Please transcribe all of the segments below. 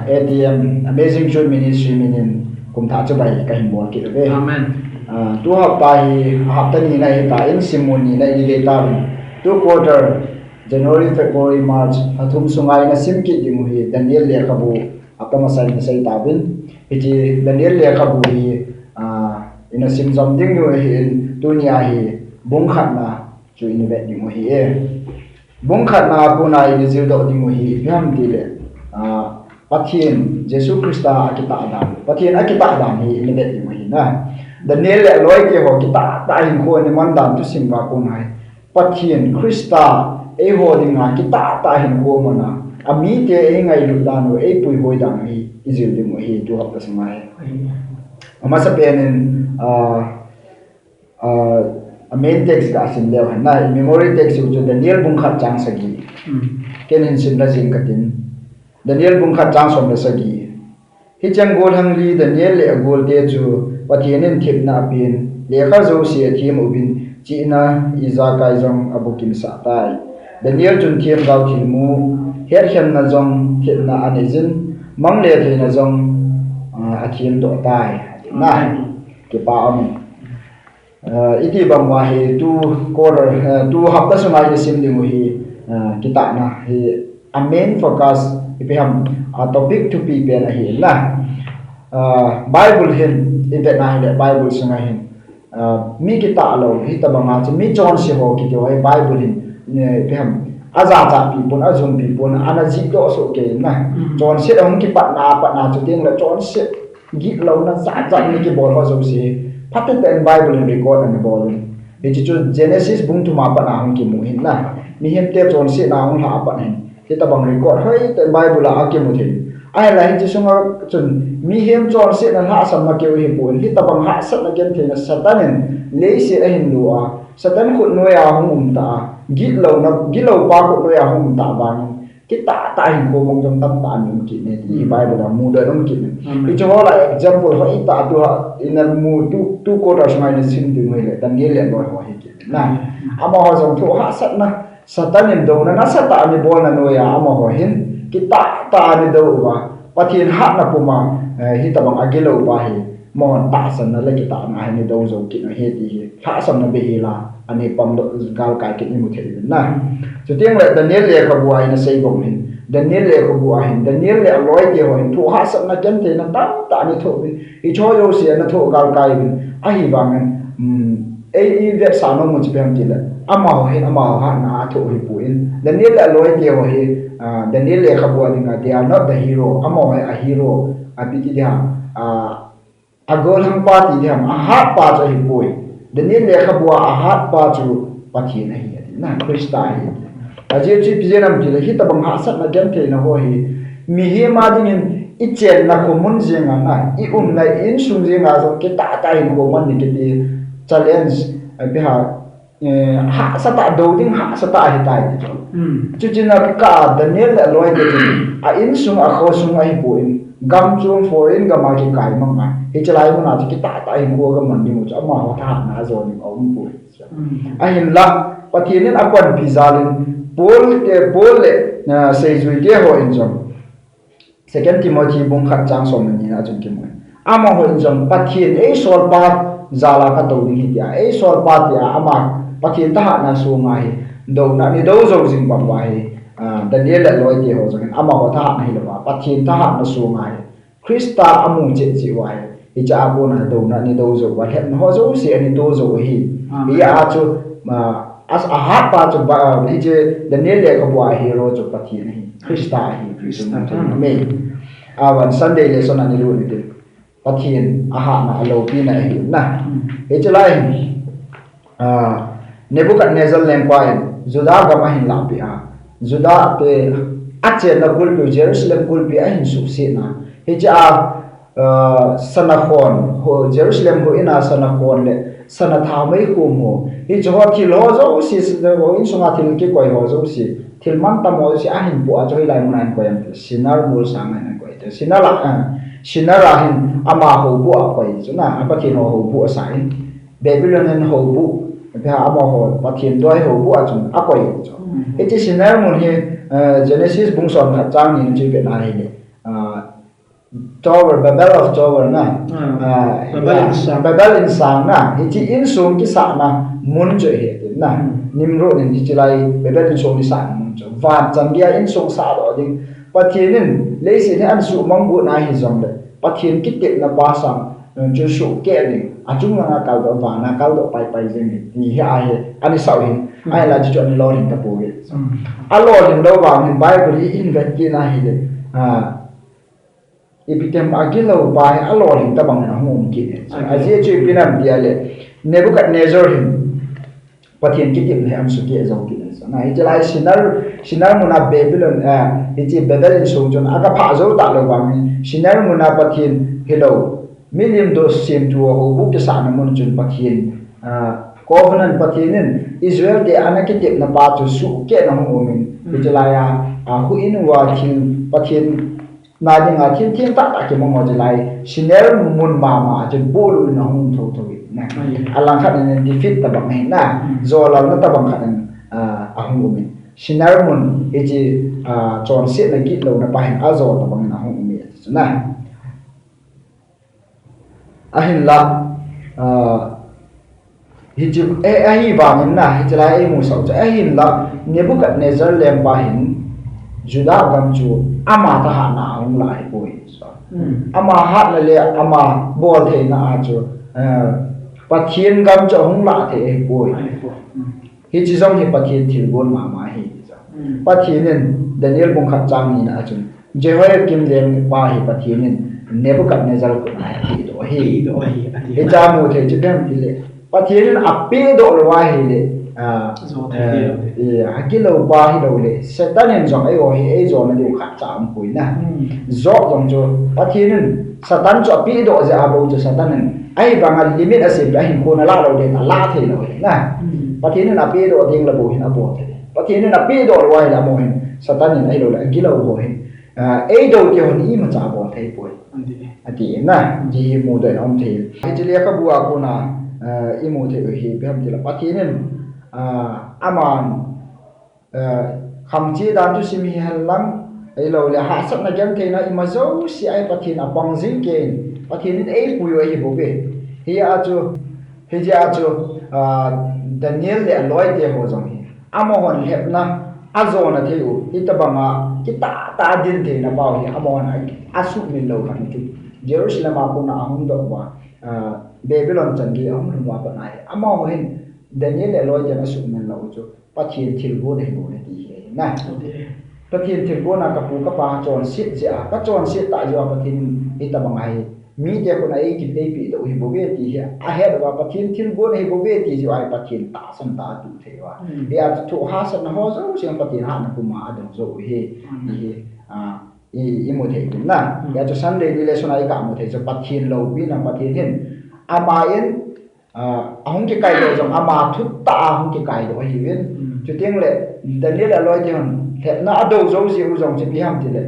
ATM Amazing Truth Ministry minin kum tha chabai ka himbol ki ve Amen. tu hafta hi hafta ni na ta in simmun ni na ile ta 2 quarter January February March athum sungai na simki dimu hi Daniel le kabu apama sai na sai ta bin iti Daniel le kabu hi ina sim zom ding yo hi dunia hi bung khat na chu in ve dimu hi bung khat na bu na in zil do dimu hi yam ti le pathian Jesu Krista akita adam pathian akita adam hi in ve dimu hi na Daniel le loi ke ho kita ta hin ko ni man dan tu sim ka ko nai pathian Krista e ho ding na kita ta hin ko mana ami te e ngai lu dan no e pui hoi dang hi izil ding mo hi tu hap ta samai ama sa penin a main text ka sim le han na memory text u Daniel bung khat chang sagi kenin sim la jing katin Daniel bung khat chang som la sagi hi chang gol hang li Daniel le gol te chu pathianin thip na pin le kha zo si thim ubin china iza kai jong abukim sa tai Daniel chun thiam gau thilmu her khem na jong thil na anezin mang le the na jong athiam do tai na ke pa am iti bangwa he tu quarter tu hafta sungai ni sim dingu hi kita na hi a main focus ipeham a topic to be pen hi na Bible hin ite na hi Bible sungai hin mi kita alo hi tabanga mi John si ho ki jo Bible hin peham aza ta pi pun azum pi pun anaji do so ke na John se ong ki pat na chu ting la John se gi lo na za za ni ki bol ho zo si patent and Bible record and bol e chu Genesis bung tu ma pa na ong ki mu hin na mi hem te John se na ong ha pa hin ki tabang record hoi te Bible la ki mu thi ai la hi chu sunga chun mi hem John se na ha sam ma ke hi pun hi tabang ha sat na gen the na satanin le se a hin lu a satan khut noya hum ta gilo pa ko noya hum ta bang kita ta hin ko mong jong tam ta nim ki ne ti Bible da mu da dom ki ne i cho la example ho ita tu in al mu tu ko da shmai ne sim du me le Daniel le no ho hi ki na ama ho jong thu ha sat na satanin do na sata ni bol na noya ama ho hin kita ta ni do ba pathin ha na puma hi ta bang agilo ba hi mon ta san na le kita na ni do zo ki no he ti hi ha sam na be hi la ani pam do gal kai ki ni mu the na chu tiang le Daniel le ka buai na sei bom hin Daniel le ka buai hin Daniel le loi ke ho hin thu ha sam na jan the na tam ta ni tho bin i cho yo se na tho gal kai bin a hi bang e ve sa no mu chi pem ti le ama ho hin ama ha na tho hi pu in Daniel le loi ke ho hi Daniel le ka buai nga they are not the hero ama ho a hero a pi ti dia agol hang pa ti dia a ha pa cho hi pui Daniel le ka bua a hat pa chu pathin hi na Krista hi aje chi pijenam ti le hi tabang ha sat na gen the na ho hi mi hi ma ding in i chen na ko mun jenga na i na in sung jenga zo ke ta ta in ko man ni ke ti challenge be ha sa ta do ding ha sa ta hi tai ti chu chin na ka Daniel le loi de a in sung a kho sung a hi pu in gam chung foreign ga ma ki kai ma ma he chalai mo na ki ta ta hin ko ga man ni mo cha ma ho tha na zo ni om pu a hin la pathin a kon pizalin bol le sei zui ke ho in jom second Timothy bung khat chang som ni na chung ki mo ama ho in jom pathin e sol pa zala ka to ni ti e sol pa ti ama pathin ta na su ma hi do na ni do zo jing ba wa hi Daniel le loi ke ho jong ama ho tha na hi lo ba pathin ta na su ngai Krista amu che chi wa hi cha bo na do na ni do zo wa het ho zo si ani do zo hi ya chu as a ha pa chu ba hi je Daniel le ko wa hero chu pathin hi Krista hi me awan Sunday le son ani lu ni de pathin a ha na lo pi na hi na he chalai Nebuchadnezzar lengkwai Judah ga ma hin la pi a Judah te ache na gul pi Jerusalem gul pi a hin su si na he cha sanakhon ho Jerusalem ho ina sanakhon le sanatha mai ko mo he jo thi lo zo si ho in sunga thil ki koi ho zo si thil man ta mo si a hin pu a jo lai mo nan ko yam sinar mul sang nan ko te sinara hin ama ho bu a koi chu na a pathin ho bu a sai Babylonian ho bu pe ama ho pathin doi ho bu a chu a koi chu e ti sinar mun he Genesis bung son na chang ni chi pe na hi le Tower Babel of Tower na Babel in sang na iti in sung ki sa na mun jo he na nimro nin iti lai Babel in sung ni sa mun jo va cham dia in sung sa do ding pathin le si an su mong bu na hi zong de pathin ki tek na pa sang jo su ke ni achung na kal do va na kal do pai jing ni ha he ani sau hin ai la jo ni lo rin ta pu ge a lo rin do va ni Bible in vet ki na hi de ipitem agilo bai alorin tabang na hum ki aje che pinam diale Nebuchadnezzar him patien ki tim ham su ki zo ki na ijai sinar muna Babylon iti Babylon so jon aga pha zo ta lo bang sinar muna patien hello million dos sim to ho bu ke sa na mun jon patien covenant patienin Israel de anaki tip na pa tu su ke na hum min ijai hu in wa thil patien na ding a thiên ta ta ke mo lai siner mun ma chen bolu na hung tho na alang khat ne defeat ta bang na zo la na ta bang khat a hung mi siner mun e ji chon se na gi lo na pa hin a zo ta bang na hung mi na a hin la hi ji a hi ba min na hi lai e mu sau cha a hin la Nebuchadnezzar lem ba hin Judah gam chu ama ta ha na hung lai poi ama hat la le ama bol the na a chu pathian gam chu hung la the poi hi chi jong hi pathian thil gon ma hi pathian Daniel bung khat chang ni na chu Jehoiakim lem pa hi pathian Nebuchadnezzar ko na hi do hi ja mu the chu dem le pathian ape do lo wa hi le akilo ba hi do le Satan en jong ai o hi ai zo na de khat cham pui na zo jong jo pathin Satan cho pi do ja abo jo Satan en ai bang limit ase ba hin ko na la lo de la the lo na pathin na pi do ding la bo hin abo the pathin na pi do lo ai la mo hin Satan en ai lo la akilo bo hin ai do ke hon i ma cha bo the pui ati na ji mu de om the hi je le ka bua ko na i mu the hi be ham de la pathin aman kham chi dan tu sim hi halang ai lo le ha sat na jam the na imazo si ai pathin apang jing ke pathin ei puyo hi bobe hi a chu hi ja chu Daniel le loi te ho jong hi amon hep na azo na the u itabanga kita ta din the na ba hi amon asu min lo khan chu Jerusalem ko na ahum do wa Babylon changi ahum wa ba na amon hin Daniel le loi jana su men lo chu pathin thil go nei bo ne ti he na pathin thil go na ka pu ka pa chon sit ja ka chon sit ta jo pathin ita bangai mi te ko na e ki te pi do hi bo be ti he a he da pathin thil go nei bo be ti jo ai pathin ta san ta tu the wa ya tu ha san ho zo siang pathin ha na ku ma adong zo he ni i mo the na ya cho Sunday ni le so na ka mo the cho pathin lo bi na pathin hin amain ahong ke kai do jong ama thu ta ahong ke kai do hi wen chu tieng le Daniel a loi jon the na do zo ji u jong chi bi ham ti le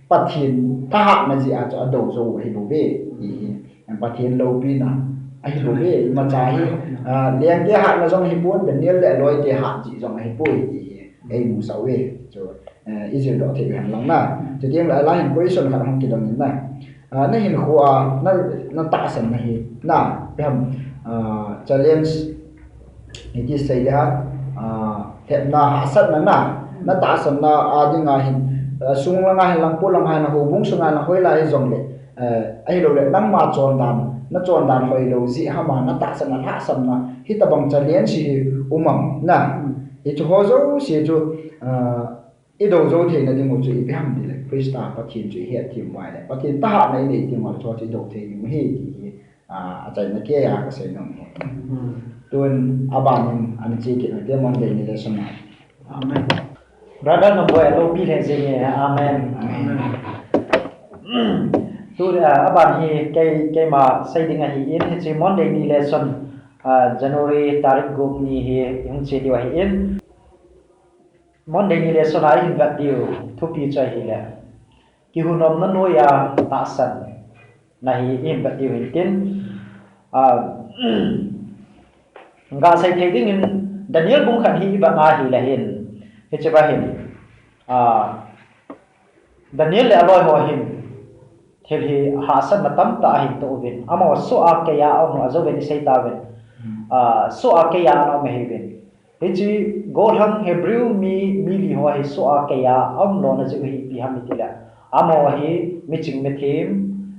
pathin ta ha na ji a cho do zo hi bo be hi pathin lo bi na a hi bo be ma cha hi liang ke ha na jong hi pon Daniel le loi ke ha ji jong hi poi hi ei mu sa we cho Israel do the han lang na chu tieng la la hin question kha hong ki dong na na hin khuwa na ta san na hi na ham challenge ini saya na hasad na ta san na adi nga hin sung nga hin lang po lang ha na hubung sunga na hoi la hi zong le ai lo le nang ma chon dan hoi lo ji ha ma na ta san na ha sam na hi ta bang challenge si umam na i chu ho zo si chu i do zo the na di mo chu i bam di le krista pathin chu he thim wai le pathin ta ha nei nei ti ma cho chi do the ni he ti achai na ke ya ka se no tun abanin an chi ki te mon de ni le sona amen brother no boy lo bi le se ye amen tu aban hi ke ma sai ding hi in chi mon de ni le son January tarik gum ni hi yung chi diwa hi in mon de ni le son ai hin vat diu thu pi chai hi le ki hu nom na no ya ta san na hi in vat diu hin tin nga sai thei ding in Daniel bung khan hi ba nga hi la hin he che ba hin Daniel le aloi ho hin thil hi ha san na tam ta hin to vin amo so a ke ya amo azo ven sei ta ven so a ke ya no me hi vin hi chi gol hang hebrew mi li ho hi so a ke ya am lo na ji hi pi ham ti la amo hi mi ching me thim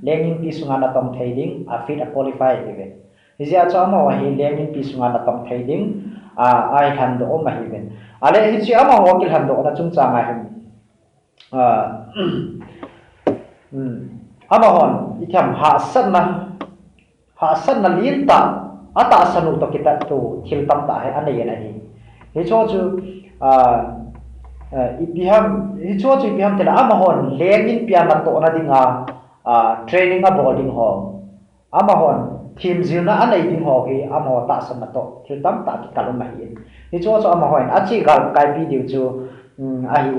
lengin pi sunga na tom thading a fit a qualify hi ven hi ja cha amo hi lengin pi sunga na tom thading ai han do ma hi ven ale hi chi amo ho kil han do na chung cha ma hi amahon ikham ha san na lin ta ata sanu to kita tu thil tam ta hai anei na hi hi cho chu ipiham tela amahon lengin pia na to na dinga training a boarding ho amahon team zina anei ding ho hi amo ta san na to thil tam ta ki kalum ma hi hi cho amahon achi gal kai video chu a hi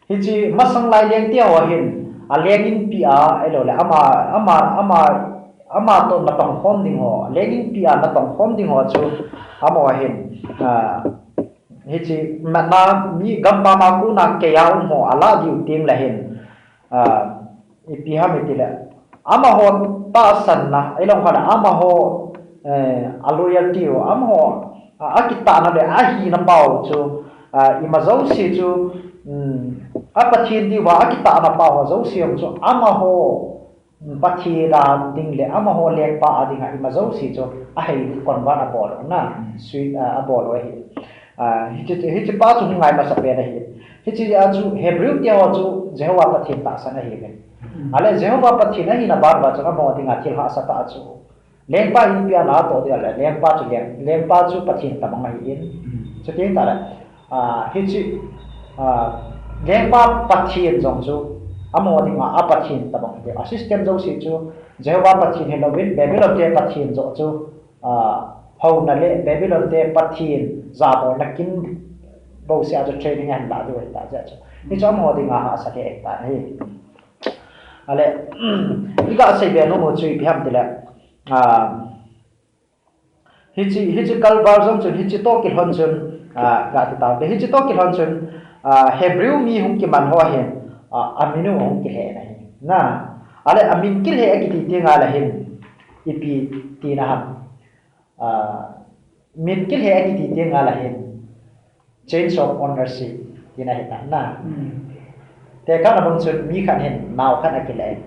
hiji masang lai leng tia wa hin a lengin pia elo le ama to na tong khom ding ho lengin pia na tong khom ding ho chu ama wa hin hiji na mi gamba ma ku na ke ya ho ala diu ting la hin ipiha mi tila ama ho ta san na elo khana ama ho loyalty ho ama ho akita na le a hi na pau chu imazau si chu apathin di wa kita na pa ho zo siam chu ama ho pathira ding le ama ho le pa ading ha ma zo si chu a hei kon wa na bol na sui a bol wa hi chi pa chu ngai ma sa pe na hi chi a chu hebrew tia wa chu jehovah pathin ta sa na hi ben ale jehovah pathin na hi na bar ba chu ma ding a thil ha sa ta chu leng pa in pia na to dia le leng pa chu pathin ta ma hi in chu tin ta la hi chi lengpa pathin jong chu amo dinga apathin tabang de assistant jo si chu jehovah pathin helowin babylon te pathin jo chu ho na le babylon te pathin za bo nakin bo sia jo training an la do ta ja chu ni chu amo dinga ha sa ke ta hi ale iga sei be no mo chu i pham tila hi chi kal bar jong chu hi chi to ki hon chun ga ta te hi chi to ki hon chun hebrew mi hung ki man ho hen aminu hung ki he na ale amin kil he ki ti nga la hen ipi ti na ham min kil he ki ti nga la hen change of ownership ti na he na te ka na bang chun mi khan hen naw khan akile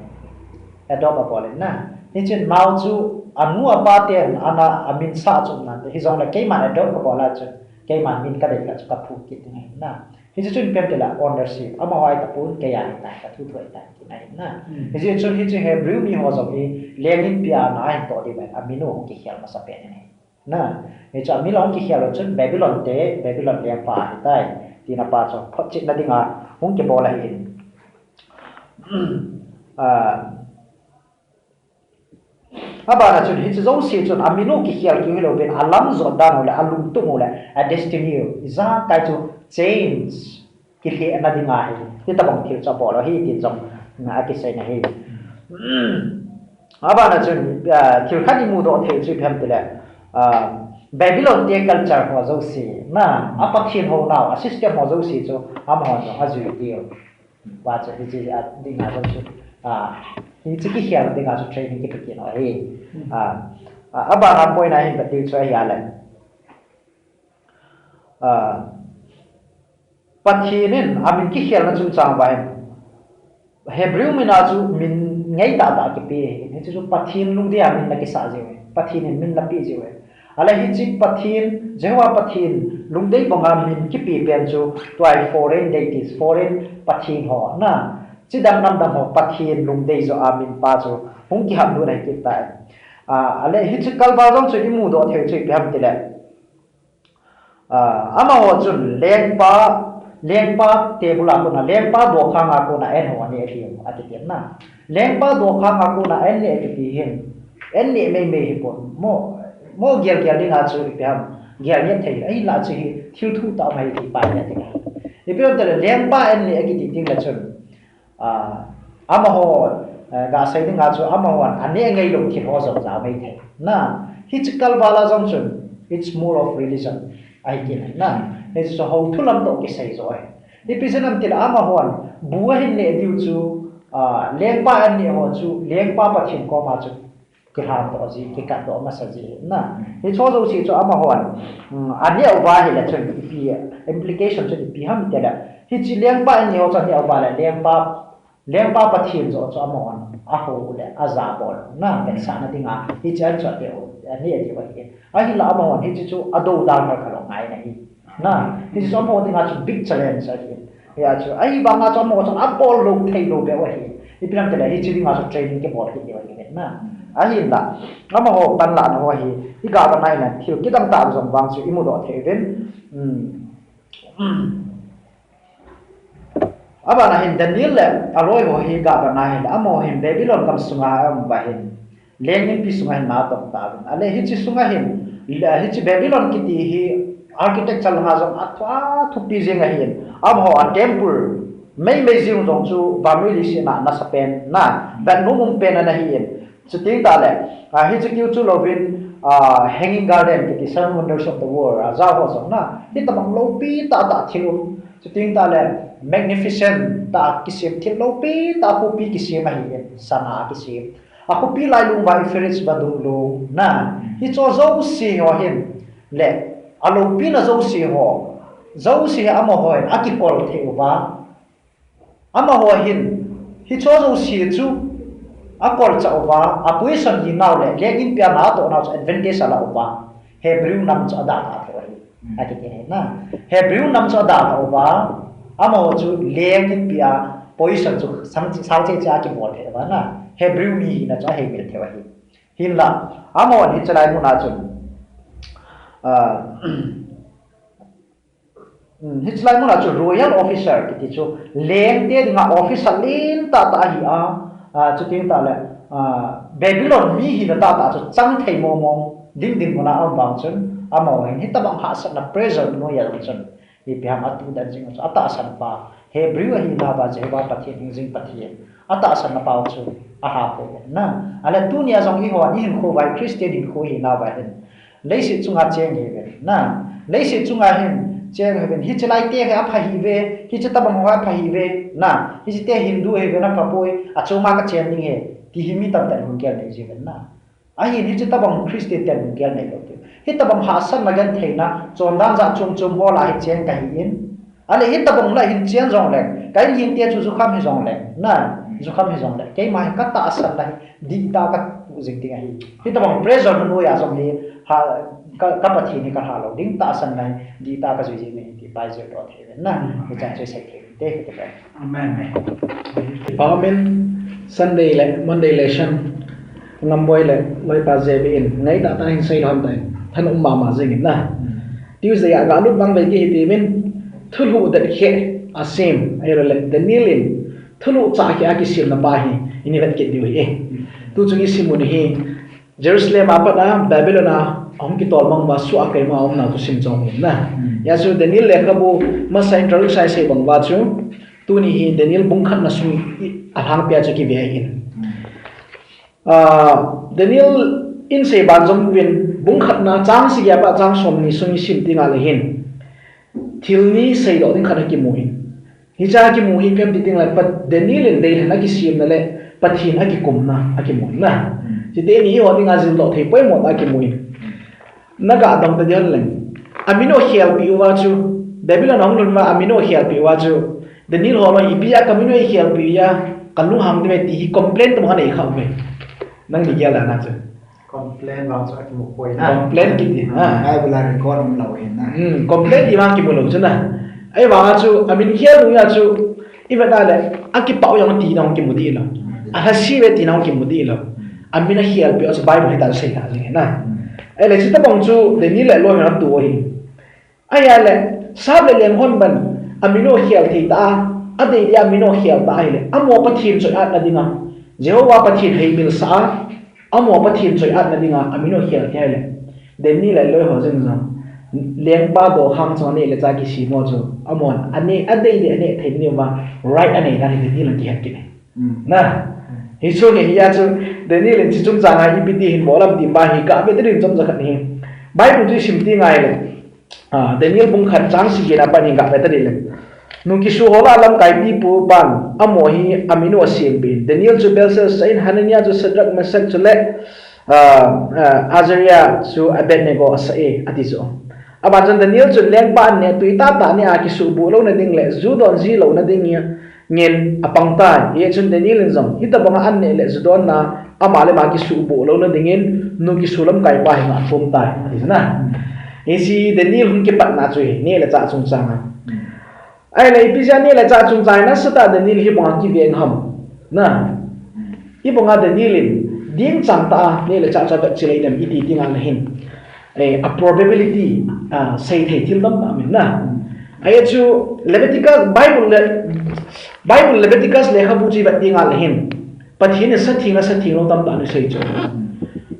adopt a bol na ni chen naw chu anu apa te ana amin sa chu na hi zong la ke man adopt a bol la chu ke man min ka de ka chu ka phu ki ti na hi chun pem tela ownership ama hoi ta pun ke ya ta ka thu thoi ta ki nai na hi chun hi chu hebrew mi ho zo ni lengin pia na hin to di ba amino ki khial ma sa pe ni na hi chu amilo ki khial chun babylon le pa hi tai ti na pa cho phot chit na dinga hung ke bola hi aba na chun hi chu zo si chun amino ki khial ki hilo ben alam zo dan ole alum tu ole a destiny za ta chu change ki he na dinga hi ti ta bang thil cha bolo hi ti jong na ki sai na hi aba na chun thil khani mu do thil chu phem tile babylon te culture ho zo si na apathin ho now a system ho zo si chu am ho no azu ti wa cha hi ji a dinga zo chu hi chi ki hial dinga chu training ki ki no hi aba na point na hi ba ti chu ya la pathinin amin ki hial na chung chang ba hebrew mina chu min ngai ta ta ki pe ni chu pathin lung dia min na ki sa je pathinin min la pi je ala hi chi pathin jehovah pathin lung dei bonga min ki pi pen chu twai foreign deities foreign pathin ho na chi dam nam dam ho pathin lung dei zo amin pa chu hung ki ham nu nai ki ta ale hi chi kal ba jong chu imu do the chu pyam ti le ama ho chun lengpa tebula ko na lengpa do khanga ko na en ho ani e ati ti na lengpa do khanga ko na en ne ti hin en ne me po mo gel dinga chu pyam gel ne thei ai la chi thiu thu ta mai ti pa ne ti ni pe te lengpa en ne ki ti ting la chun ama ho ga sai dinga chu ama ho ane ngai lo ki ho zo za mai the na hichkal bala jong chun it's more of religion ai ki na it's so how to lam to ki sai zo episode til ama hon buahin ne diu chu lengpa an ne ho chu lengpa pathin ko ma chu ki ham to ji ki kat do ma sa ji na hi cho zo si chu ama hon ani au ba hi la chen pi implication chu pi ham te da hi chi lengpa an ne ho cha ni au ba la lengpa pathin zo chu ama hon a ho le a za bol na ben sa na dinga hi chan cha te o ani e wa hi a hi la ama hon hi chu ado da ma ka lo ngai na hi na hi chu ama hon dinga chu big challenge a hi ya chu ai ba nga chu ama hon a bol lo thei lo be wa hi hi pinam te la hi chu dinga chu training ke bol hi wa hi na ahin la ama ho pan la na ho hi hi ga ba nai na thil ki dam ta zong wang chu imu do theven aba na hin Daniel le aloi ho hi ga ba nai la amo hin Babylon kam sunga am ba hin lengin pi sunga na to ta bin ale hi chi sunga hin hi chi Babylon ki ti hi architectural ha zong atwa thu pi zenga hin am ho a temple mai jing zong chu ba mi li si na sa pen na ban nu mum pen na hi so ting ta le hi chu kyu chu lovin hanging garden ki seven wonders of the world za ho so na hi ta bang lo pi ta thilum so ting ta le magnificent ta ki sim thil lo pi ta pu pi ki sim hi sana ki sim a pu pi lai lung ba ferits ba du lo na hi cho zo si ho hin le a lo pi na zo si amo ho a ki kol the ba ama ho hin hi cho zo si chu akol cha oba apuison hi naw le legin pia na to na advantage ala oba Hebrew nam cha da ta thoi ati ke na Hebrew nam cha da ta oba amo chu legin pia position chu sang che cha ki bol the ba na Hebrew mi na cha he mil the wa hi hin la amo ni chalai mu na chu Hitchlai mo na chu royal officer ki chu leng te nga officer lin ta hi chu ting ta le Babylon mi hi na ta chu chang thei mo ding mo na am bang chun amo hi ta bang ha sa na pressure no ya chun hi pi ham atu dan jing chu ata san pa Hebrew hi na ba je ba pathian jing pathian ata san na pa chu a ha po na ala tu nia jong hi ho ni hin kho bai Christian hin kho hi na ba hin leisi chunga cheng he na leisi chunga hin cheng he hi chalai te ha pha hi ve hi cha tabang wa pha hi ve na hi te Hindu he ve na pa poi a chuma ka chen ning he ti hi mi tam tan hun kel nei jiven na a hi cha tabang Christian tan hun kel nei lo hi tabang ha san ma gan theina chon dan za chum ho la hi chen ka hi in ale hi tabang la hin chen jong le kai yin te chu kham hi jong le na zu kham hi jong le kai mai ka ta san la di ta ka jing ting hi tabang pressure no ya jong hi ha ka pathi ni ka ha lo ding ta san lai di ta ka ji ni ti pai je to the na ni cha che sai te te amen Sunday le Monday lesson ngam boy le loi pa je bi in ngai ta hin sai lam tai than ma jing na Tuesday ga lut bang bai ki ti min thulu da khe asim ai le Daniel in thulu cha ki a ki sim na pa hi ini vet ki di hi tu chung simun hi Jerusalem apa na Babylon om ki tol mang ba su akai ma om na tu sim chong na ya su Daniel le ka bu ma sa introduce sai se bang ba chu tu ni hi Daniel bung khat na su alang pia cha ki ve hin Daniel in se ban jom win bung khat na chang si ya pa chang som ni sung sim tinga le hin thil ni sei do ding khat ki mu hin hi cha ki mu hi pem ti ting la pat Daniel in dei na ki sim na le pathin a ki kum na a ki mu na si te ni ho ding a zin lo thei poi mo ta ki mu hin naga dong ta jan leng amino hial pi wa chu Babylon hong lun ma amino hial pi wa chu Daniel ho ma ibia kamino hial pi ya kalu ham de ti hi complain to ha nei kha me nang ni ya la na chu complain bang chu ki mu koi na complain ki ti ai bula record um lo hin na complain di ma ki mo lo chu na ai wa chu amin hial lu ya chu iba da le a ki pau yang ti na ki mu di lo a ha si ve ti na ki mu di lo amina hial pi os bible hi ta sei na ni na ai le chita bang chu Daniel le lo na tu hi ai ya le sab le leng hon ban amino hial thi ta ade ya amino hial ta ai le amo pathin choi at na dinga Jehovah pathin hei mil sa amo pathin choi at na dinga amino hial thi le Daniel le lo ho jeng jang leng pa do hang chon ne le cha ki si mo chu amon ane ade de ane thei ni ma right ane na ni Daniel ki hat ki na hi chu ni ya chu Daniel in chum chang ai bi ti hin bolam ti ba hi ka be tin chum zakhat ni bible ji sim ti ngai le Daniel bung khat chang si ge na pa ni ga be ta le nung ki su hola lam kai pi pu ban amo hi amino asim bin Daniel chu Belshazzar sain Hananiah chu Shadrach Meshach chu le Azariah chu Abednego asae ati chu abajan Daniel chu leng ban ne tuita ta ne a ki su bu lo na ding le Judon ji lo na ding ngin apang ta ye chun Daniel in jong hita banga an ne le Judon na amale ma ki su bu lo na dingin nu ki sulam kai pa hi ma phom tai ati na isi Daniel hun ke pat na chu ne le cha chung chang ai le pizza ne le cha chung chang na sata Daniel hi banga ki veng ham na hi banga Daniel ding chang ta ne le cha cha ba chilai dam iti tinga na hin a probability say thei thil dam ta min na ai chu Leviticus Bible Leviticus le habu chi ba tinga la hin pathin sa thing lo dam ta ni sei chu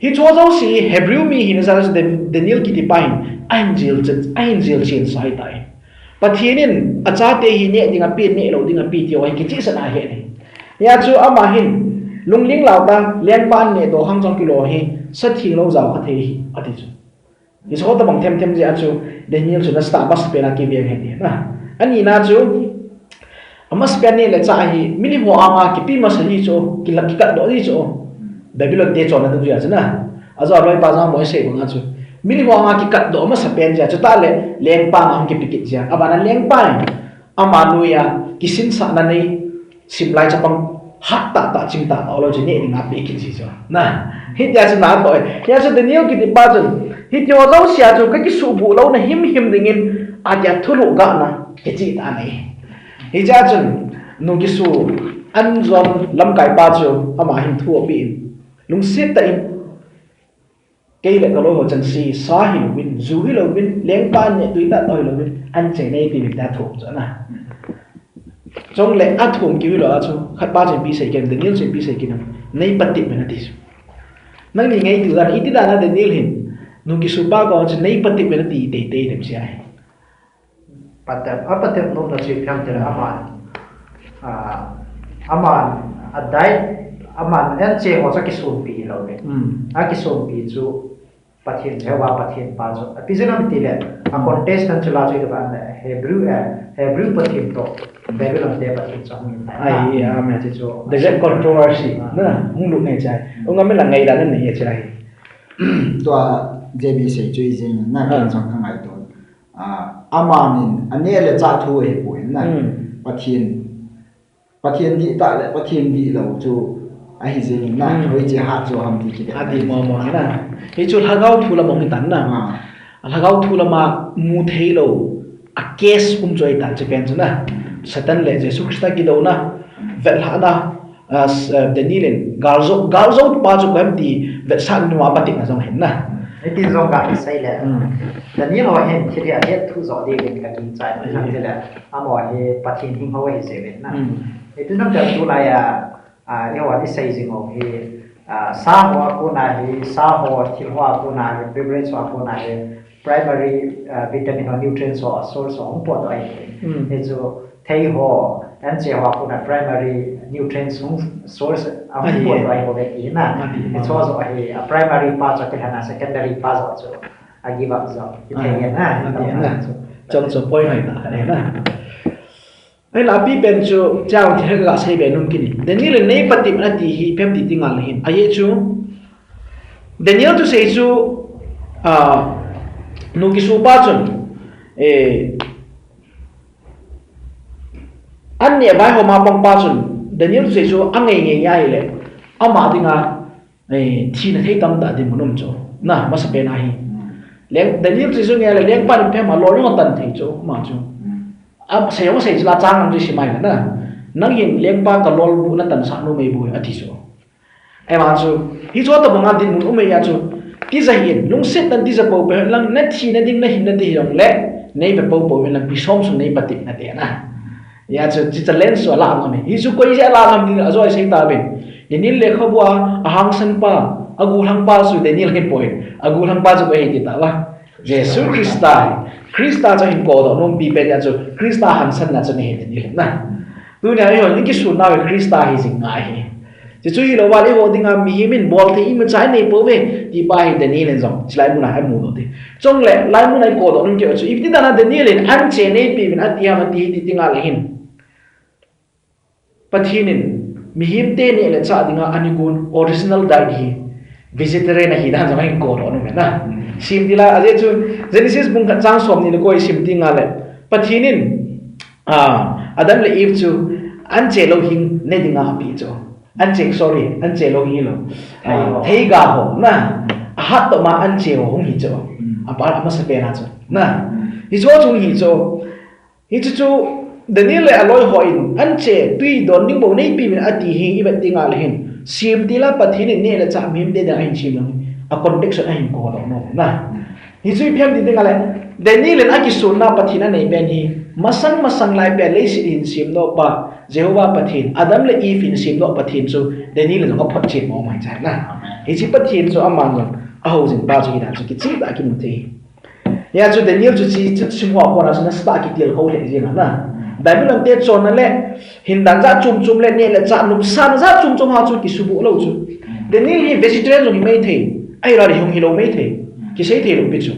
hi cho zo si Hebrew mi hin sa Daniel ki ti pain angel chen sai tai pathinin acha te hi ne dinga pi ne lo dinga pi ti wai ki chi sa na he ni ya chu ama hin lungling lau ta len pan ne do hang chong kilo hi sa thing lo zaw ka the hi ati chu ni so ta bang them je chu Daniel chu na Starbucks pe na ki be he ni na ani na chu amas pe ne le cha hi mini mo anga ki pi ma sa hi chu ki la ki ka do hi chu Babylon te chon na tu ya chana aza loi pa za mo se ko nga chu mini mo anga ki kat do ma sa pen ja chu ta le leng pa ang ki pikit ja abana leng pa amanu ya kisin sa na nei simlai cha pang hat ta ching ta lo je ne nga pe ki ji jo na hit ya chu na boy ya chu Daniel ki ti pa chun hit yo zo sia chu ka ki su bu lo na him dingin a ja thulu ga na ki chi ta nei hi ja chun nu ki su an zon lam kai pa chu ama him thu pi lung sit ta in cây lại có lối hồ chân si xóa hi win dù hi lo win leng pan ne tui ta toi lo win an che nei pi ta thum cho na trong lệ a thum ki lo chu khat ba chen bi sei ken Daniel chen bi sei ken nei patti me na ti nang ni ngai tu da iti da na Daniel hin nu ki su ba ko chen nei patti me na ti te dem sia patem no na chi pham te aman adai aman en che ho cha ki sun pi lo ne a ki sun pi chu pathin hewa pathin pa chu apizenam ti le a contestant chula chu ba na Hebrew pathin to Babylon de pathin chang ni ai ya me che chu the great controversy na hung lu ne chai ông ngam la ngai da ne ye chai to JB sei chui jing na kan chang khang ai to amanin ane le cha thu e pu na pathin di ta le pathin di lo chu ai jing na hoi je ha chu ham ti ki adi mo na he chu hagau thu la mong tan na hagau thu la ma mu thei lo a case choi tan che pen na satan le Jesus Christ ki do na vel ha na Daniel galzo pa chu kam ti vet san nu ma patik na jong hen na ti zong ka sai le Daniel ho hen thi ya het thu zo de gen ka kin chai ma han le amo he pathin hing ho he se vet na itu nam ka tu la ya ya wa ni sai jing ho he sa ho ko na he sa ho thil ho ko na he beverage ho ko na he primary vitamin or nutrients or source of po to ai he jo thei ho an che ho ko na primary nutrients source of po to ai ho ve ki na it was a primary part of the secondary part also I give up so you can na trong số point này na ai la pi pen chu chang the ga sei be num kini Daniel nei pati na ti hi pem ti tingal hin ai chu Daniel tu sei chu nu ki su pa chun an ne vai ho ma pang pa chun Daniel tu sei chu an ngai ya ile ama dinga thi na thei tam da di munum chu na ma sa pe na hi leng Daniel tu sei chu nge le leng pa ni pe ma lo lo tan thei chu ma chu ab sayo sei la chang ang ji mai na nang yin leng pa ka lol bu na tan sa no mei bu ati so ai ma chu hi cho ta banga din mun umei ya chu ti za yin lung set tan ti za po pe lang na thi na ding na hin na ti yong le nei be po po lang bi som su nei pati na te na ya chu chi cha len so la ma me hi chu koi ja la ngam ni a zo sei ta ben Daniel le khobwa a hang san pa agu hang pa su Daniel ke point agu hang pa chu be ti ta wa Jesus Christa cho hin ko do nom pi pe ya cho Christa han san na cho ne ni na tu ne yo ni ki su na we Christa hi sing ngai hi จะช่วยเราว่าเลยว่าดิ้งมีหิมินบอลที่มันใช้ในปุ๊บเองที่ไปเดนี่เลยจ้องสไลด์มุนายมูดที่จงเลยไลมุนายโกดอนุ่งเจ้าช่วยอีกที่ตอนนั้นเดนี่เลยอันเจนี่ปีเป็นอัตยามันที่ดิ้งอะไรหินปัจจุบันมีหิมเตนี่เลยจ้าดิ้งอันนี้กุนออริจินัลได้ดีวิจิตรนะฮิด้านจะไม่โกดอนุ่งนะซิมที่ละอาจจะช่วยเจนิสิสบุ้งกันจ้างสมนี่เลยก็ซิมดิ้งอะไรปัจจุบันอาดัมเลยอีฟจูอันเจโลหินเนดิ้งอาปีจูอันเจsorry อันเจโลหินโลเทกาโหนะฮัตต่อมาอันเจโหงหิจูอาบาร์มาสเปน่าจูนะฮิจูจูหิจูฮิจูเดนี่เลยอร่อยหอยอันเจตุยโดนนิ่งบ่ในปีเป็นอดีหิงอีแบบดิ้งอะไรหินซิมที่ละปัจจุบันนี่เลยจะมีมเดนหินซิมลงอะคอนเท็กซ์หินโกดอนะฮิจูเพียงดิ้งอะไรเดนี่เลยอากิสุนนะปัจจุบันในเป็นฮีmasang lai pe le si in sim no ba Jehovah pathin Adam le Eve in sim no pathin so deni le ko phot chin mo mai chai na hi chi pathin so aman no a ho jin ba chi da chi chi da ki mu the ya chu deni chu chi sim ho ko na so na sta ki tel ho le ji na Bible am te chon na le hin dan za chum le ne le cha num san za chum ha chu ki su bu lo chu deni hi vegetarian so hi mai the ai ra hi hong hi lo mai the ki sei the lo pi chu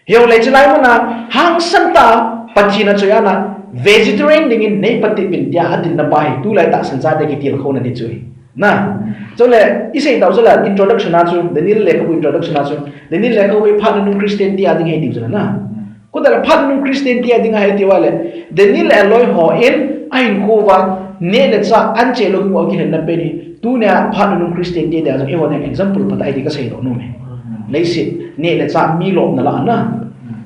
hiu le chi lai mo na hang san ta Pachina choyana vegetarian dingin nei pati pintia adin na bai tu lai ta sansa de ki til khona di chui na chole isei tau chola introduction na chu denil le ko introduction na chu denil le ko phan nu christian dia ding hei di na ko dala phan nu christian dia ding hei ti wale denil alloy ho in ain ko wa ne le cha an che lo mo ki na pe ni tu ne phan nu christian dia da e wa example pata ai di ka sei do no me nei sit ne le cha mi lo na la na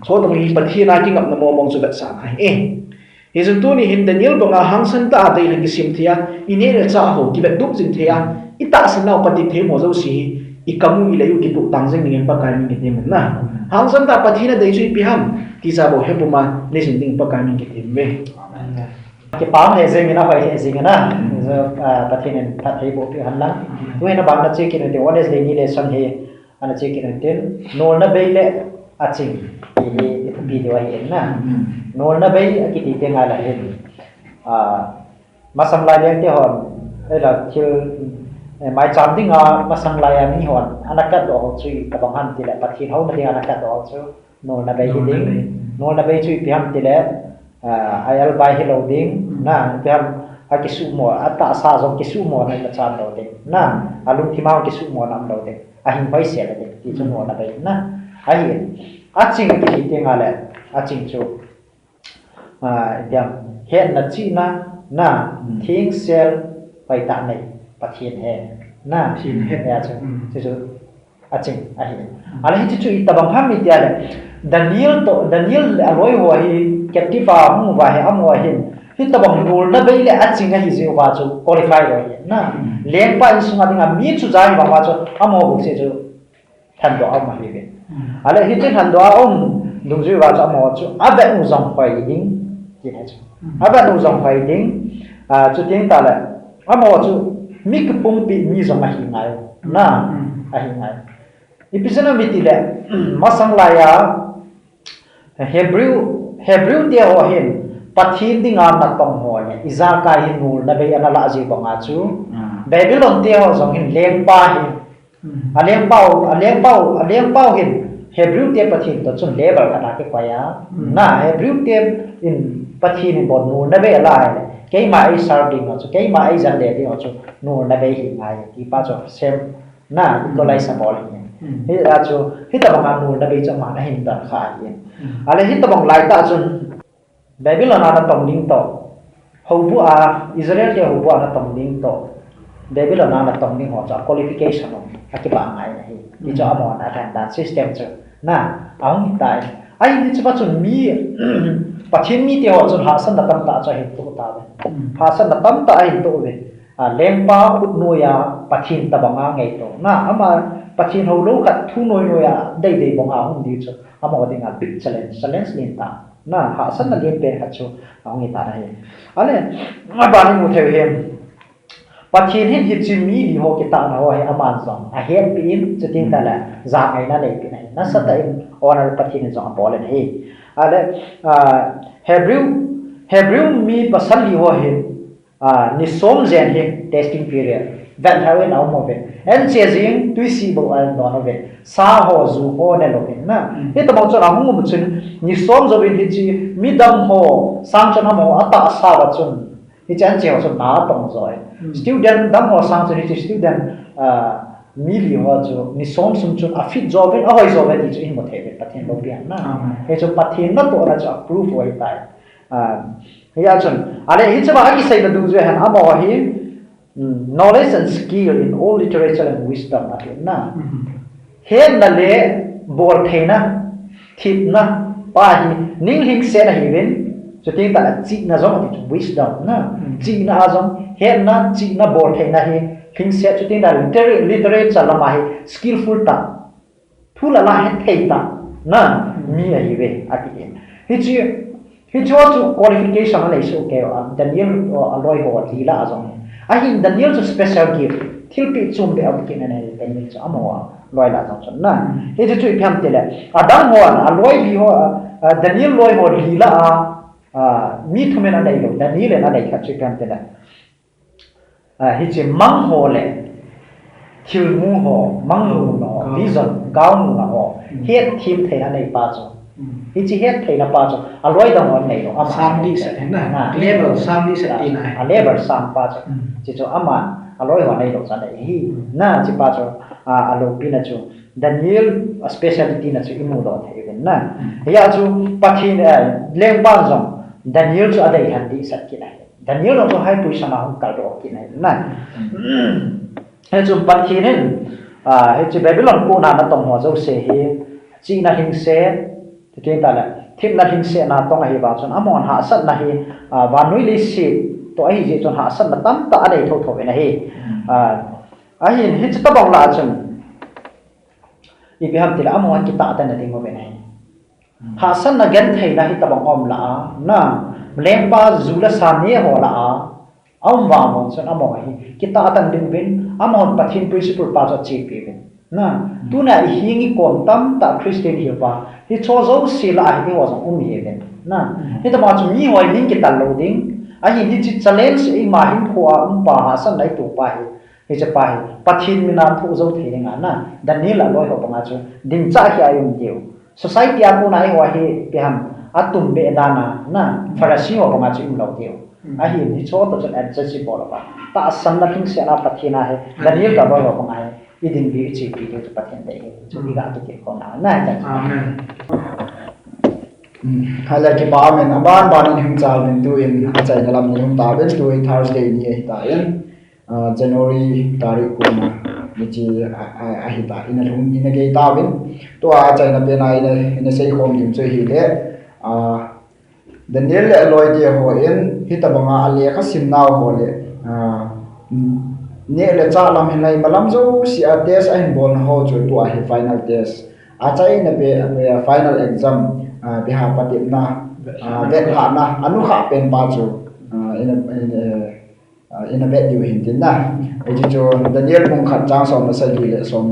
so tong hi pathi na ki ngap na mo mong chu bat sa ai he jun tu ni hin Daniel bonga hang san ta dei le sim thia ine le cha ho ki bet dup jin thia ita san nau pati the mo zo si I kamu i le yu ki tu tang jing ni pa kai mi ki tem na hang san ta pathi na dei chu pi ham ti sa bo he puma ne sin ding pa kai mi ki tem ve ki pam he jing na hoi he jing na pathi nen phat he bo pi han la tu na bang na che ki ne what is the ni le son he ana che ki ne ten no na be le aching ini video ini na nol na bay kita tengah lah ini masang layar ni hon lah kil mai cantik masang layar ni hon anak kat doh cuy kabangan tidak pakai hau nanti anak kat doh cuy nol na bay ini nol na bay cuy piham tidak ayal bay hello ding na piham kisu mo atas sazong kisu mo na macam doh ding na alung timau kisu mo nam doh ding ahin bay siapa ding itu nol na bay na ahin acing ki tengah le acing chu diam hen na chi na thing sel pai ta nei pathian he na Pathian he ya chu chu acing ahi ala hi chu itabang ham mi dia le Daniel aloi ho hi captive mu wa he am wa hin hi tabang nul na bei le acing hi je wa chu qualify ro hi na leng pa sunga dinga mi chu jai wa chu am ho bu se chu than do am ma hi ve ala hi chen han doa dung zui wa cha mo chu abe nu zong phai ding ki ne chu abe nu zong phai ding chu ting ta la amo chu mi ku pum pi ni zong ma hi ngai na a hi ngai ipisana mi ti le masang la ya hebrew dia ho hin pathin ding am na tong ho ne iza ka hin nul na be ana la ji ba nga chu babylon dia ho zong hin leng pa hin aleng pau hin Hebrew te pathin to chun level kana ke kwaya na Hebrew te in pathin bon nu na be la ke ma ai serving chu ke ma ai jan de ti chu nu na be hi ngai ki pa chu sem na ko lai sa bol hi ra chu hi ta bang nu na be cha ma na hin ta kha yin ale hi ta bang lai ta chun Babylon na tong ding to ho bu a Israel te ho bu na tong ding to Babylon na tong ding ho cha qualification aki ba ngai hi ni cha mo na than dan system chu na ang tai ai ni chpa chun mi pathin mi te ho chun ha san da tam ta cha hi tu ta ha san da tam ta hi tu ve lempa ut no ya pathin ta banga ngai to na ama pathin ho lo khat thu noi no ya dei dei bonga hum di chu ama wa dinga big challenge lin ta na ha san na lem pe ha chu ang ni ta na hi ale ma ba ni mu the hem pathin hin hi chi mi li ho ki ta na ho he aman zong a hen pin chu ting ta la za ai na le pi nai na sa ta in honor pathin zong bol ne hi ale hebrew mi pasal li ho he ni som zen he testing period ven hawen au mo ve en che jing tui si bo al no ve sa ho zu ho ne lo na he to mo chon ahung mu chun ni som zo bin hi chi mi dam ho sam chon mo ata sa wa chun hi chan che ho chon na tong zoi student dam ho sang chun hi student mili ho chu ni som sum chun a fit job in a hoi job in chu in mo the ve pathin lo pian na he chu pathin na to na chu approve hoi tai ya chun ale hi chama aki sai na du je han amo hi knowledge and skill in all literature and wisdom na hen na le bor theina thip na pa hi ning hing se na hi ven so ting ta chi na zo ti wisdom na chi na azom hen na chi na bor theina hi hing se so ting ta literature la ma hi skillful ta thula la he thei ta na mi a hi ve aki hi chi hi chu qualification la is okay Daniel aloi ho li la azom ahin Daniel to special gift thilpi chum be abkin ane Daniel chu amawa loi la jang chon na he chu pham tele adam ho aloi bi ho Daniel loi ho li la mi thumen anai lo Daniel na dai kha chu pham tele he che mang ho le thil mu ho mang mu no vision gaw mu na ho he thim the anai pa chu hi chi het theina pa chu aloi dang on nei lo ama sam di sa na level sam di sa tin ai level sam pa chu chi chu ama aloi ho nei lo sa nei hi na chi pa chu alo pina chu Daniel specialty na chu imu do thei ben na ya chu pathin leng pa jong Daniel chu adai han di sat ki nai Daniel no hai pui sama hum kal do ki nai na he chu pathin he chu Babylon ko na tong ho zo se hi chi na hing se ke ta la thim na hing se na tong hi ba chon amon ha sat na hi wa nui li si to ai je chon ha sat na tam ta adai tho tho na hi ahin hi ta bang la chon i bi ham ti la amon ki ta ta na ding mo ben hai ha san na gen thei na hi ta bang om la na leng pa zu la sa ne ho la om wa mon chon amon hi ki ta tan ding ben amon pathin principle pa cha chi pi ben na tu na hi ngi kom tam ta Christian hi pa hi cho zo si la hi wa song hi ben na hi ta ma chu mi hoi ning ki tal lo ding a hi ni chi challenge i ma hin khuwa pa ha san dai tu pa hi cha pa hi pathin mi na thu zo the ning na Daniel la loi ho pa chu ding cha hi ayum tiu society a ko na hi wa hi pe ham atum be dana na farasi ho pa chu im lo tiu a hi ni cho to chan adjust si bol pa ta san na thing se na pathina hai Daniel ka loi ho pa ai idin bi chi pi tu pathin dai chu bi ga tu ke ko na cha amen hala ki ba men aban ban him chal men tu in achai na lam ni hum ta ben tu Thursday ni ta in January tarik ko na ni chi a hi ta in hum in ge ta ben to achai na pe na in sei khom dim choi hi le Daniel aloi de ho in hi ta banga ale kha sim naw ho le ne le cha lam hin lai malam zo si a test a hin bon ho chu tu a hi final test achai na pe final exam biha patim na vet ha na anu kha pen pa chu in a vet you hin na e ji chu Daniel bung khat chang som na sa gi le som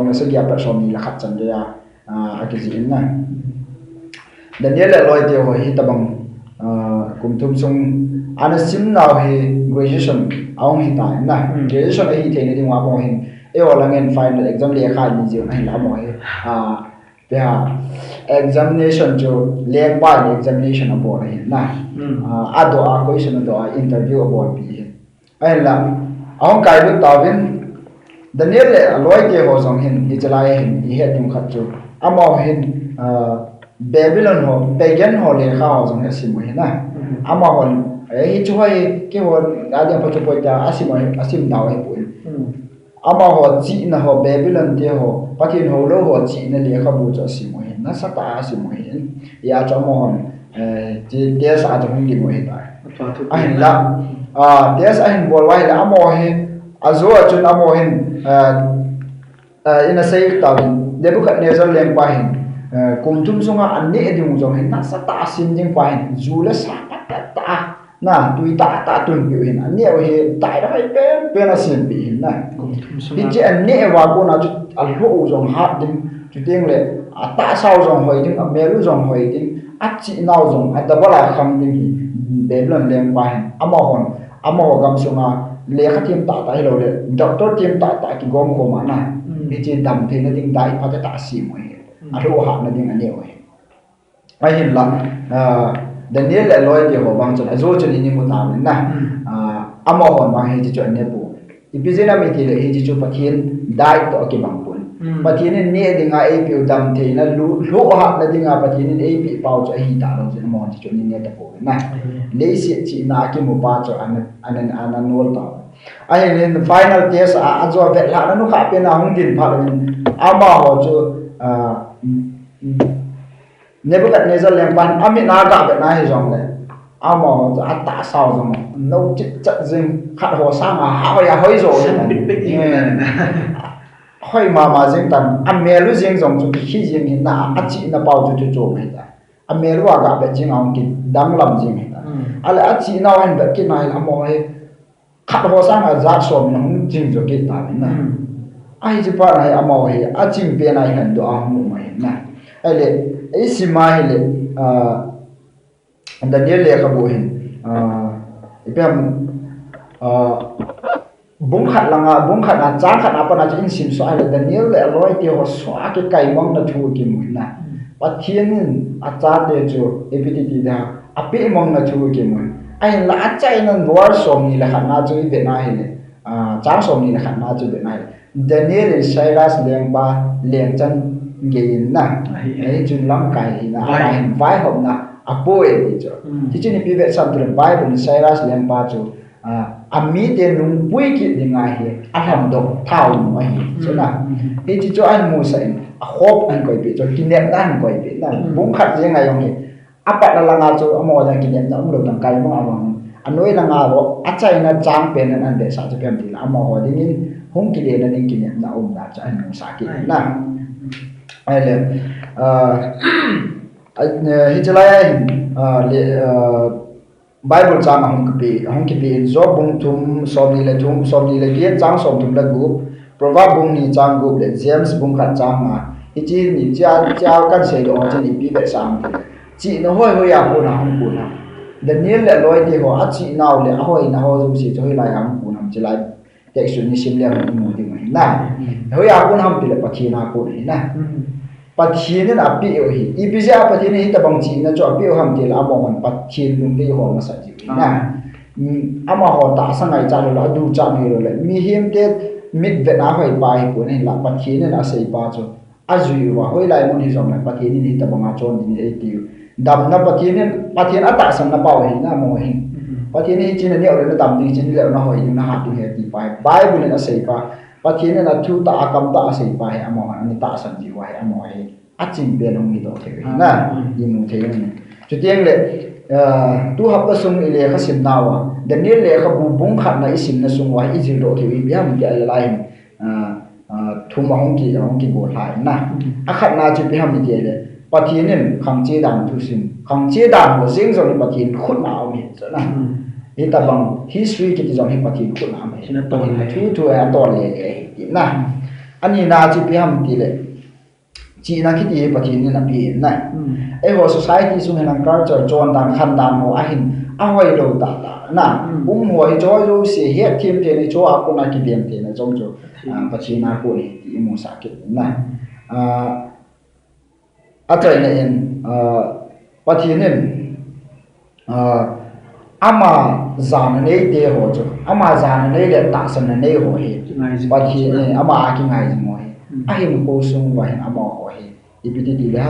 na sa gi pa som ni la khat chan ya a ki ji na Daniel le loi te ho hi tabang kum thum sung ana sim naw hi graduation aung hi ta na graduation a hi the ni ding wa mo hin e o langen final exam le kha ni ji na la mo hi examination jo leng pa examination abo hi na ado a question ado a interview abo bi ai la aung kai lu tawin Daniel le aloi te ho song hin hi chalai hin hi het nim khat chu amo hin Babylon ho pagan ho le kha ho song asim hi na amo ho hi chu hai ke ho adia pa chu po ta asim daw hi pu ama ho chi na ho Babylon te ho pakin ho lo ho chi na le kha bu cha sim hi na sa ta sim hi ya cha mo hon ti te sa ta hung gi mo hi ta ai la des a hin bol wai la amo hi azo chun amo hin in a say ta debu khat ne zal leng pa hin kum tum sunga an ne edung jong hin na sa ta sim jing pa hin zu la sa ta na tui ta tun bi hin an ne hi tai da hai pe na sim bi hin na hi che an ne wa ko na chu al ho jong ha ding chu teng le a ta sao jong hoi ding a melu jong hoi ding a chi nau jong a da bala kham ding hi Babylon leng pa hin amo hon amo gam sunga le kha thiam ta ta lo le doctor thiam ta ta ki gom ko ma na hi chi dam the na ding dai pa ta si mo he a ro ha na ding ane we ai hin la Daniel le loi ti ho bang chon azo chon ni mu ta na amo hon bang he chi chon ne pu ipizena mi ti le he chi chu pathian dai to ki bang pun pathian ne dinga e pi dam the na lu ha na dinga pathian e pi pau cho hi ta lo chen mo chi chon ni ne ta po na le si chi na ki mu pa cho an nol ta ai in the final test a zo ve la na nu kha pe na hung din pha ama ho chu Nebuchadnezzar leng pan amit na ga be na hi jong le ama ho a ta sao jong no chit chat jing khat ho sa ma ha ya hoi zo hoi ma jing tan a me lu jing jong chu khi jing hin na a chi na pau chu chu me ta a me lu ga be jing ang ki dang lam jing ta ala a chi na wan be ki na la mo he khat ho sa ma za so na hung jing jo ki ta na ai ji pa na a mo he a ching pe na han do a mu ma na ele isi mai le Daniel le ka bo hin ipem bung khat na chang khat na pa na chin sim so ai le Daniel le loi ti ho swa ke kai mong na thu ki mu na pathian a cha te chu epiti da api mong na thu ki mu ai la chai nan war som ni la khat na chu ve na hi le chang som ni la khat na chu ve na Daniel Cyrus leng ba leng chan gain na ai chun lam kai na ai vai hom na apoe ni cho ti chin pi ve sam tu Bible ni Cyrus lem pa chu ami te lung pui ki dinga he a ham do thau ma hi cho na ti chi cho an mu sai a hop an koi pi cho kinem dan koi pi na bung khat je ngai yong he apat la nga chu amo da kinem da um dang kai mo awang anoi la nga ro a chai na chang pen an de sa chu pem ti la amo ho ding in hung ki le na ding kinem na um da cha an mu sa ki na ai le hi chalai le Bible chang hong ki pi job bung thum som ni le bien chang som thum la gu proverb bung ni chang gu le James bung khat chang ma hi chi ni cha kan se do chen ni pi be sam chi no hoi ya ko na hong ku na Daniel le loi ti ho a chi naw le a hoi na ho zu si choi lai hong ku nam chalai tek su ni sim le mu ding mai na hoi ya ko nam pi le pathi na ko ni na pathian na pi o hi ibija pathian hi ta bang chi na cho pi o ham ti la mo man pathian lung ti ho ma sa ji na ama ho ta sa ngai cha lo du cha ni lo le mi him te mit ve na hoi pai ko ni la pathian na sei pa cho a ju wa hoi lai mon hi jong na pathian ni ta bang a chon ni e ti dam na pathian a ta sam na pa hi na mo hi pathian hi chin ni o le na dam ti chin le na hoi na ha ti he ti pai Bible na sei pa pathian na thu ta akam ta sei pa he amo ani ta san ji wa he amo he a chin pe nong ni do the na yi mu the ni chu tieng le tu hap ta sung ile kha sim na wa Daniel le kha bu bung khat na isim na sung wa i jil do the wi yam ti ai lai thu ma hong ki go lai na a khat na chu pe ham ni le pathian nen khang che dan thu sim khang che dan ho jing zo ni pathian khut na au mi so na ita bang history ki jong hi pathian khut na mai na to thu a to le na ani na chi pe ham ti le chi na ki ti pathian ni na pi na e ho society sung hen culture chon dan khan dan mo a hin a hoi lo ta na ho hi jo jo se he thim te ni cho a ko na ki dem te na jong jo pathian na ko ni ti mo sa ki na a trai na en pathian nen ama zan nei te ho cho ama zan nei le ta san nei ho he pathian ama a ki ngai ji mo he a hin ko sung wa hin ama ho he ipiti ti la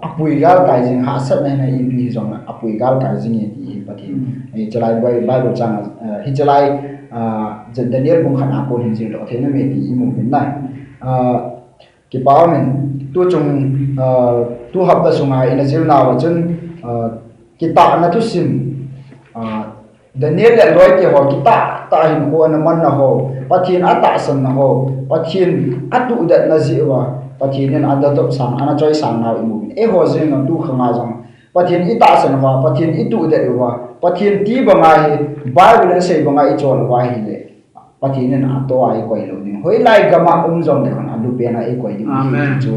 apui gal kai jing ha sat na na ipi jong na apui gal kai jing ti pathian e chalai Bible chang hi chalai Daniel bung khan a ko hin jing do the na me ti mu min na ki pa men tu chung tu hab da sunga ina jil na wa chun ki ta na tu sim Daniel le loi ke ho ki ta hin ko na man na ho pathian ata san na ho pathian atu da na ji wa pathian an da top sang ana choi sang na imu e ho jing na tu khanga jang pathian I ta san wa pathian I tu da wa pathian ti ba nga hi Bible na sei ba nga I chon wa hi le pathian na to ai koi lo ni hoi lai ga ma jong de kan adu pe na e koi ni chu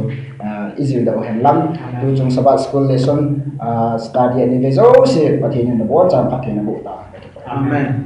izil da hen lam tu chung sabat school lesson study and vezo se pathian na bo chang pathian na bo ta Amen.